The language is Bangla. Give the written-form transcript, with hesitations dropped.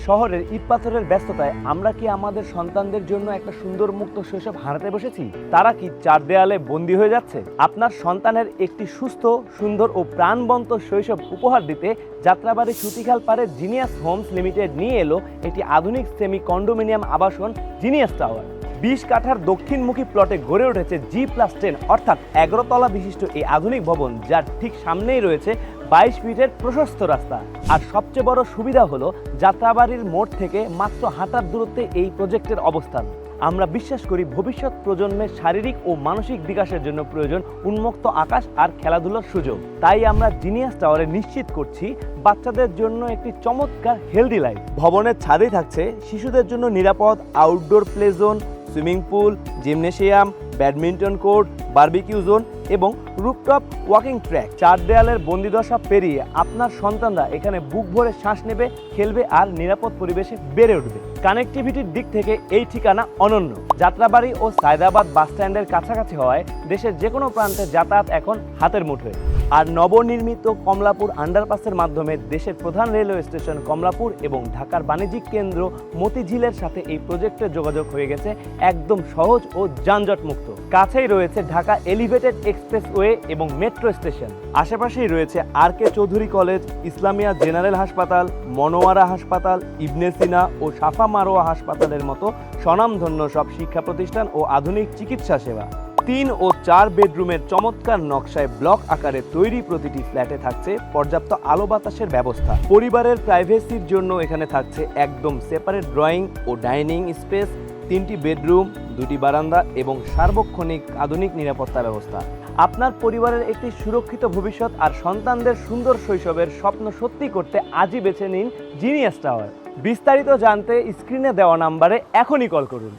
শহরের ইট পাথরের ব্যস্ততায় আমরা কি আমাদের সন্তানদের জন্য একটা সুন্দর মুক্ত শৈশব হারাতে বসেছি? তারা কি চার দেয়ালে বন্দী হয়ে যাচ্ছে? আপনার সন্তানের একটি সুস্থ, সুন্দর ও প্রাণবন্ত শৈশব উপহার দিতে যাত্রাবাড়ি সুতিখাল পাড়ে জিনিয়াস হোমস লিমিটেড নিয়ে এলো একটি আধুনিক সেমি কন্ডোমিনিয়াম আবাসন জিনিয়াস টাওয়ার। 20 কাঠার দক্ষিণমুখী প্লটে গড়ে উঠেছে G+10 অর্থাৎ 11 তলা বিশিষ্ট এই আধুনিক ভবন, যার ঠিক সামনেই রয়েছে 22 ফিটের প্রশস্ত রাস্তা। আর সবচেয়ে বড় সুবিধা হলো যাত্রাবাড়ির মোড় থেকে মাত্র হাঁটার দূরত্বে এই প্রজেক্টের অবস্থান। আমরা বিশ্বাস করি ভবিষ্যৎ প্রজন্মের শারীরিক ও মানসিক বিকাশের জন্য প্রয়োজন উন্মুক্ত আকাশ আর খেলাধুলার সুযোগ। তাই আমরা জিনিয়াস টাওয়ারে নিশ্চিত করছি বাচ্চাদের জন্য একটি চমৎকার হেলদি লাইফ। ভবনের ছাদেই থাকছে শিশুদের জন্য নিরাপদ outdoor play zone, swimming pool, gymnasium, badminton court, barbecue zone এবং রুফটপ ওয়াকিং ট্র্যাক। চার দেয়ালের বন্দিদশা পেরিয়ে আপনার সন্তানরা এখানে বুক ভরে শ্বাস নেবে, খেলবে আর নিরাপদ পরিবেশে বেড়ে উঠবে। কানেক্টিভিটির দিক থেকে এই ঠিকানা অনন্য। যাত্রাবাড়ি ও সায়দাবাদ বাস স্ট্যান্ডের কাছাকাছি হওয়ায় দেশের যে কোনো প্রান্তে যাতায়াত এখন হাতের মুঠোয়। আর নবনির্মিত কমলাপুর আন্ডারপাসের মাধ্যমে দেশের প্রধান রেলওয়ে স্টেশন কমলাপুর এবং ঢাকার বাণিজ্যিক কেন্দ্র মতিঝিলের সাথে এই প্রজেক্টের যোগাযোগ হয়ে গেছে একদম সহজ ও যানজটমুক্ত। কাছেই রয়েছে ঢাকা এলিভেটেড এক্সপ্রেসওয়ে এবং মেট্রো স্টেশন। আশেপাশেই রয়েছে R K Chowdhury college, Islamia general হাসপাতাল, মনোয়ারা হাসপাতাল, ইবনে সিনা ও সাফা মারোয়া হাসপাতালের মতো স্বনামধন্য সব শিক্ষা প্রতিষ্ঠান ও আধুনিক চিকিৎসা সেবা। 3 ও 4 বেডরুমের চমৎকার নকশায় ব্লক আকারে তৈরি প্রতিটি ফ্ল্যাটে থাকছে পর্যাপ্ত আলো বাতাসের ব্যবস্থা। পরিবারের প্রাইভেসির জন্য এখানে থাকছে একদম সেপারেট ড্রয়িং ও ডাইনিং স্পেস, 3টি বেডরুম, 2টি বারান্দা এবং সার্বক্ষণিক আধুনিক নিরাপত্তা ব্যবস্থা। আপনার পরিবারের একটি সুরক্ষিত ভবিষ্যৎ আর সন্তানদের সুন্দর শৈশবের স্বপ্ন সত্যি করতে আজই বেছে নিন জিনিয়াস টাওয়ার। বিস্তারিত জানতে স্ক্রিনে দেওয়া নাম্বারে এখনই কল করুন।